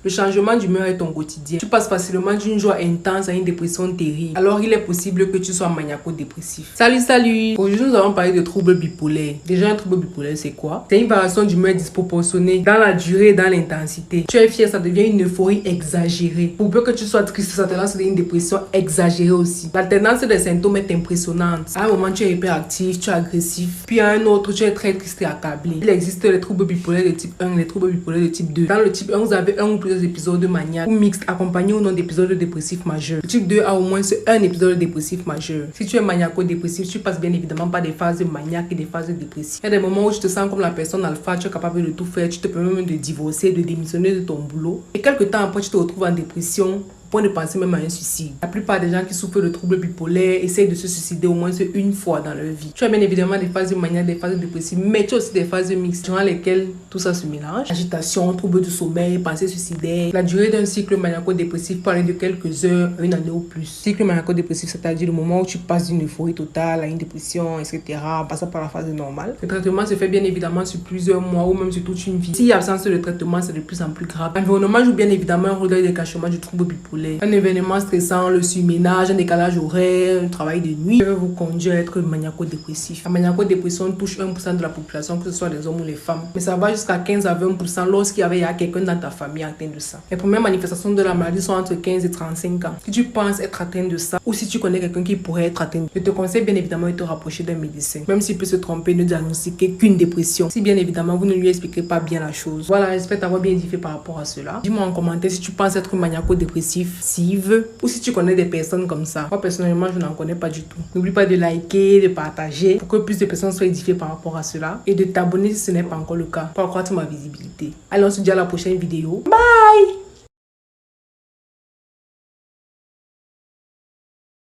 Le changement d'humeur est ton quotidien. Tu passes facilement d'une joie intense à une dépression terrible. Alors il est possible que tu sois maniaco-dépressif. Salut! Aujourd'hui nous allons parler de troubles bipolaires. Déjà un trouble bipolaire c'est quoi? C'est une variation d'humeur disproportionnée dans la durée et dans l'intensité. Tu es fier, ça devient une euphorie exagérée. Pour peu que tu sois triste, ça te lance dans une dépression exagérée aussi. L'alternance des symptômes est impressionnante. À un moment tu es hyperactif, tu es agressif. Puis à un autre tu es très triste et accablé. Il existe les troubles bipolaires de type 1 et les troubles bipolaires de type 2. Dans le type 1 vous avez un ou plusieurs épisodes maniaques ou mixtes accompagnés ou non d'épisodes dépressifs majeurs. Le type 2 a au moins un épisode dépressif majeur. Si tu es maniaco-dépressif, tu passes bien évidemment par des phases maniaques et des phases dépressives. Il y a des moments où tu te sens comme la personne alpha, tu es capable de tout faire, tu te permets même de divorcer, de démissionner de ton boulot. Et quelques temps après, tu te retrouves en dépression, point de penser même à un suicide. La plupart des gens qui souffrent de troubles bipolaires essayent de se suicider au moins une fois dans leur vie. Tu as bien évidemment des phases maniaques, des phases dépressives, mais tu as aussi des phases mixtes durant lesquelles tout ça se mélange. Agitation, troubles du sommeil, pensées suicidaires. La durée d'un cycle maniaco-dépressif peut aller de quelques heures à une année ou plus. Cycle maniaco-dépressif, c'est-à-dire le moment où tu passes d'une euphorie totale à une dépression, etc., en passant par la phase normale. Le traitement se fait bien évidemment sur plusieurs mois ou même sur toute une vie. S'il y a absence de traitement, c'est de plus en plus grave. L'environnement joue bien évidemment un rôle dans le déclenchement du trouble bipolaire. Un événement stressant, le surménage, un décalage horaire, un travail de nuit peuvent vous conduire à être maniaco-dépressif. La maniaco-dépression touche 1% de la population, que ce soit les hommes ou les femmes. Mais ça va jusqu'à 15 à 20% lorsqu'il y a quelqu'un dans ta famille atteint de ça. Les premières manifestations de la maladie sont entre 15 et 35 ans. Si tu penses être atteint de ça ou si tu connais quelqu'un qui pourrait être atteint, je te conseille bien évidemment de te rapprocher d'un médecin. Même s'il peut se tromper, ne diagnostiquer qu'une dépression. Si bien évidemment vous ne lui expliquez pas bien la chose. Voilà, j'espère t'avoir bien édifié par rapport à cela. Dis-moi en commentaire si tu penses être maniaco-dépressif, ou si tu connais des personnes comme ça. Moi personnellement je n'en connais pas du tout. N'oublie pas de liker, de partager pour que plus de personnes soient édifiées par rapport à cela et de t'abonner si ce n'est pas encore le cas pour accroître ma visibilité. Allez, on se dit à la prochaine vidéo. Bye!